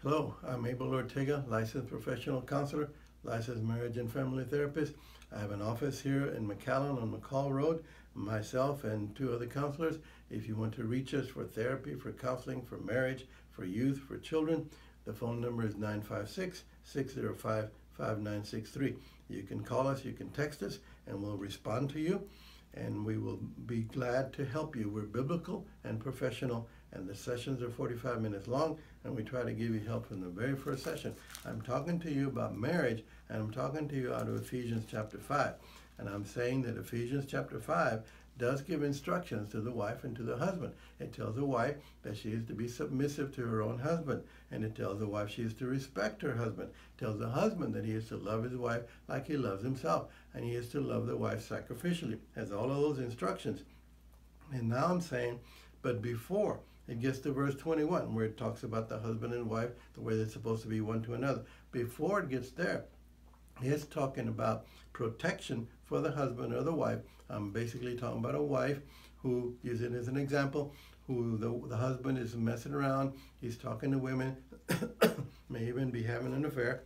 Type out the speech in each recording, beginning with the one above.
Hello, I'm Abel Ortega, licensed professional counselor, licensed marriage and family therapist. I have an office here in McAllen on McCall Road, myself and two other counselors. If you want to reach us for therapy, for counseling, for marriage, for youth, for children, the phone number is 956-605-5963. You can call us, you can text us, and we'll respond to you, and we will be glad to help you. We're biblical and professional, and the sessions are 45 minutes long, and we try to give you help from the very first session. I'm talking to you about marriage, and I'm talking to you out of Ephesians chapter 5. And I'm saying that Ephesians chapter 5 does give instructions to the wife and to the husband. It tells the wife that she is to be submissive to her own husband, and it tells the wife she is to respect her husband. It tells the husband that he is to love his wife like he loves himself, and he is to love the wife sacrificially. It has all of those instructions. And now I'm saying, but before it gets to verse 21, where it talks about the husband and wife, the way they're supposed to be one to another. Before it gets there, it's talking about protection for the husband or the wife. I'm basically talking about a wife who, use it as an example, who the husband is messing around, he's talking to women, may even be having an affair.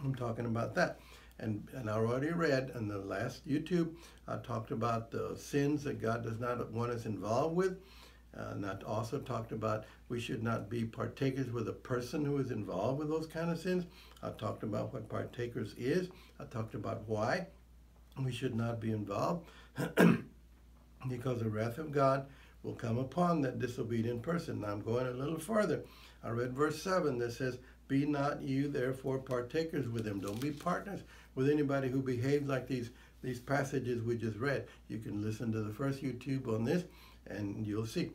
I'm talking about that. And I already read in the last YouTube, I talked about the sins that God does not want us involved with. And I also talked about we should not be partakers with a person who is involved with those kind of sins. I talked about what partakers is. I talked about why we should not be involved because the wrath of God will come upon that disobedient person. Now I'm going a little further. I read verse 7 that says, "Be not you therefore partakers with him." Don't be partners with anybody who behaves like these passages we just read. You can listen to the first YouTube on this and you'll see.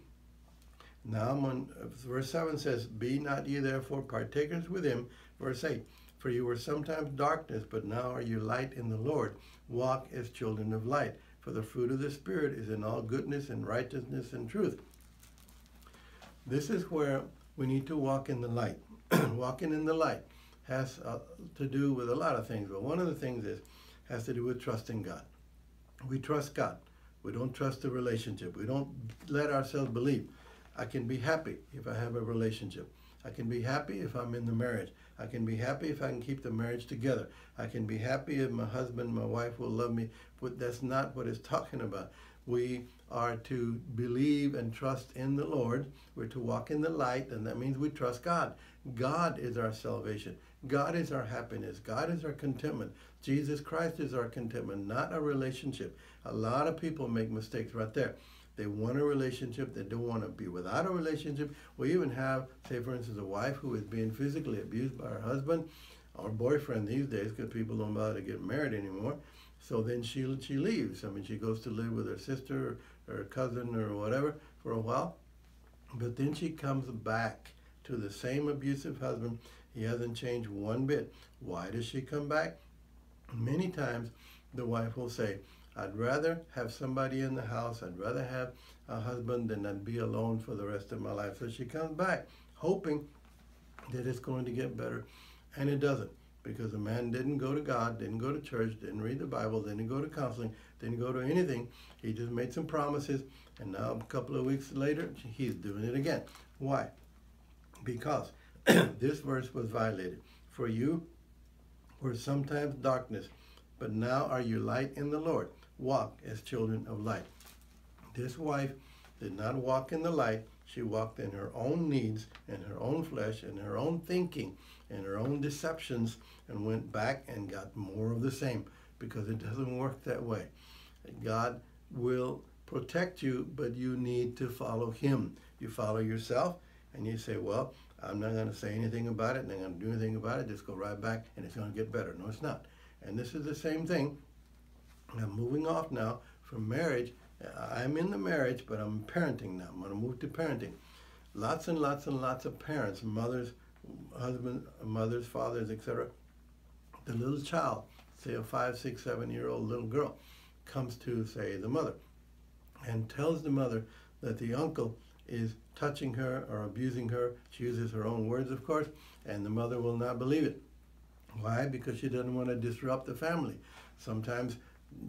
Now I'm on verse 7 says, "Be not ye therefore partakers with him." Verse 8, "For you were sometimes darkness, but now are you light in the Lord. Walk as children of light. For the fruit of the Spirit is in all goodness and righteousness and truth." This is where we need to walk in the light. Walking in the light has to do with a lot of things, but one of the things has to do with trusting God. We trust God. We don't trust the relationship. We don't let ourselves believe. I can be happy if I have a relationship. I can be happy if I'm in the marriage. I can be happy if I can keep the marriage together. I can be happy if my husband, my wife will love me. But that's not what it's talking about. We are to believe and trust in the Lord. We're to walk in the light, and that means we trust God. God is our salvation. God is our happiness. God is our contentment. Jesus Christ is our contentment, not a relationship. A lot of people make mistakes right there. They want a relationship. They don't want to be without a relationship. We even have, say, for instance, a wife who is being physically abused by her husband or boyfriend these days because people don't bother to get married anymore. So then she leaves. I mean, she goes to live with her sister or her cousin or whatever for a while. But then she comes back to the same abusive husband. He hasn't changed one bit. Why does she come back? Many times the wife will say, "I'd rather have somebody in the house. I'd rather have a husband than I'd be alone for the rest of my life." So she comes back hoping that it's going to get better. And it doesn't, because the man didn't go to God, didn't go to church, didn't read the Bible, didn't go to counseling, didn't go to anything. He just made some promises. And now a couple of weeks later, he's doing it again. Why? Because this verse was violated. "For you were sometimes darkness, but now are you light in the Lord. Walk as children of light." This wife did not walk in the light. She walked in her own needs, in her own flesh, in her own thinking, in her own deceptions, and went back and got more of the same, because it doesn't work that way. God will protect you, but you need to follow him. You follow yourself, and you say, "Well, I'm not going to say anything about it, and I'm going to do anything about it. Just go right back, and it's going to get better." No, it's not. And this is the same thing. I'm moving off now from marriage. I'm in the marriage, but I'm parenting now. I'm going to move to parenting. Lots and lots and lots of parents, mothers, husbands, mothers, fathers, etc. The little child, say a 5, 6, 7-year-old little girl, comes to, say, the mother and tells the mother that the uncle is touching her or abusing her. She uses her own words, of course, and the mother will not believe it. Why? Because she doesn't want to disrupt the family. Sometimes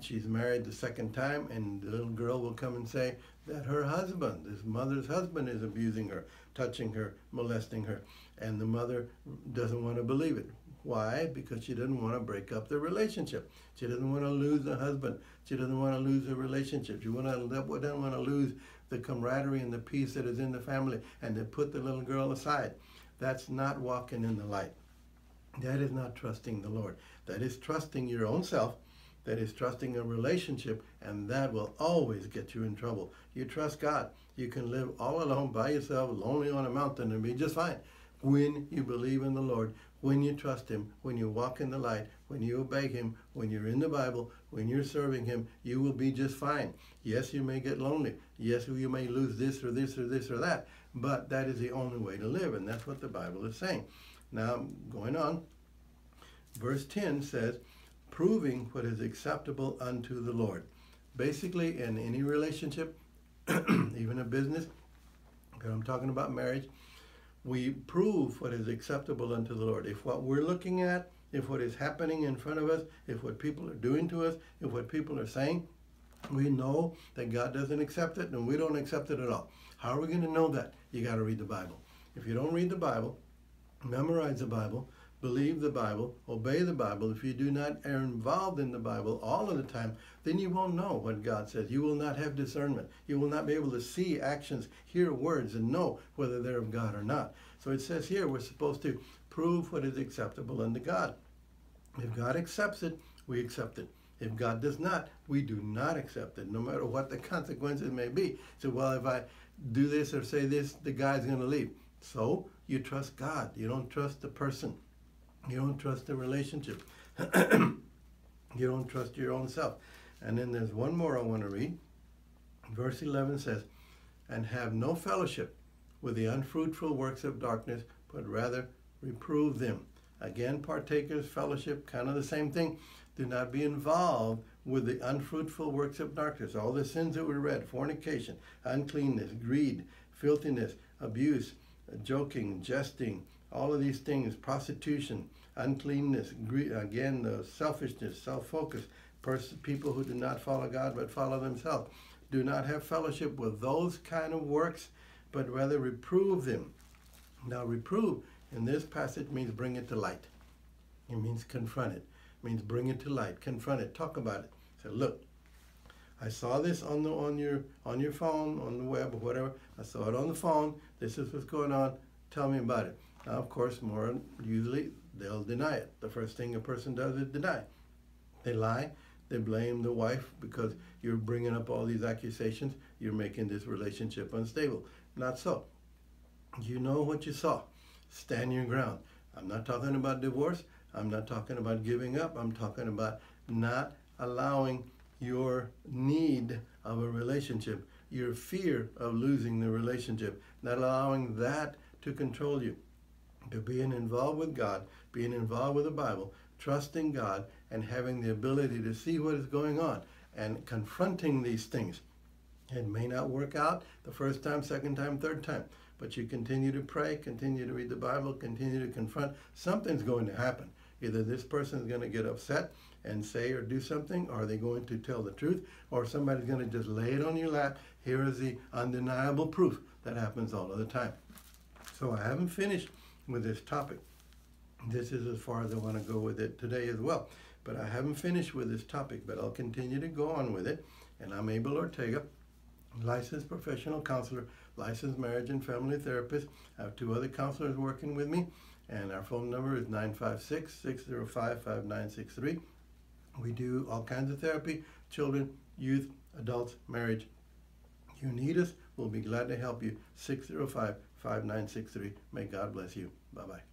she's married the second time, and the little girl will come and say that her husband, this mother's husband, is abusing her, touching her, molesting her, and the mother doesn't want to believe it. Why? Because she doesn't want to break up the relationship. She doesn't want to lose the husband. She doesn't want to lose the relationship. She doesn't want to lose the camaraderie and the peace that is in the family, and to put the little girl aside. That's not walking in the light. That is not trusting the Lord. That is trusting your own self. That is trusting a relationship, and that will always get you in trouble. You trust God. You can live all alone by yourself, lonely on a mountain, and be just fine. When you believe in the Lord, when you trust Him, when you walk in the light, when you obey Him, when you're in the Bible, when you're serving Him, you will be just fine. Yes, you may get lonely. Yes, you may lose this or this or this or that, but that is the only way to live, and that's what the Bible is saying. Now, going on, verse 10 says, proving what is acceptable unto the Lord. Basically, in any relationship, even a business, because I'm talking about marriage, we prove what is acceptable unto the Lord. If what we're looking at, if what is happening in front of us, if what people are doing to us, if what people are saying, we know that God doesn't accept it, and we don't accept it at all. How are we going to know that? You got to read the Bible. If you don't read the Bible, memorize the Bible, believe the Bible, obey the Bible, if you do not are involved in the Bible all of the time, then you won't know what God says. You will not have discernment. You will not be able to see actions, hear words, and know whether they're of God or not. So it says here we're supposed to prove what is acceptable unto God. If God accepts it, we accept it. If God does not, we do not accept it, no matter what the consequences may be. So, well, if I do this or say this, the guy's going to leave. So you trust God. You don't trust the person. You don't trust the relationship. You don't trust your own self. And then there's one more I want to read. Verse 11 says, and have no fellowship with the unfruitful works of darkness, but rather reprove them. Again, partakers, fellowship, kind of the same thing. Do not be involved with the unfruitful works of darkness. All the sins that we read, fornication, uncleanness, greed, filthiness, abuse, joking, jesting, all of these things, prostitution, uncleanness, greed, again, the selfishness, self-focus, people who do not follow God but follow themselves. Do not have fellowship with those kind of works, but rather reprove them. Now, reprove in this passage means bring it to light. It means confront it. It means bring it to light, confront it, talk about it. Say, look, I saw this on your phone, on the web or whatever. I saw it on the phone. This is what's going on. Tell me about it. Now, of course, usually they'll deny it. The first thing a person does is deny. They lie. They blame the wife because you're bringing up all these accusations. You're making this relationship unstable. Not so. You know what you saw. Stand your ground. I'm not talking about divorce. I'm not talking about giving up. I'm talking about not allowing your need of a relationship, your fear of losing the relationship, not allowing that to control you. To being involved with God, being involved with the Bible, trusting God, and having the ability to see what is going on and confronting these things. It may not work out the first time, second time, third time, but you continue to pray, continue to read the Bible, continue to confront. Something's going to happen. Either this person is going to get upset and say or do something, or they're going to tell the truth, or somebody's going to just lay it on your lap. Here is the undeniable proof that happens all of the time. So I haven't finished with this topic. This is as far as I want to go with it today as well. But I haven't finished with this topic, but I'll continue to go on with it. And I'm Abel Ortega, licensed professional counselor, licensed marriage and family therapist. I have 2 other counselors working with me, and our phone number is 956-605-5963. We do all kinds of therapy, children, youth, adults, marriage. You need us, we'll be glad to help you. 605-5963. May God bless you. Bye-bye.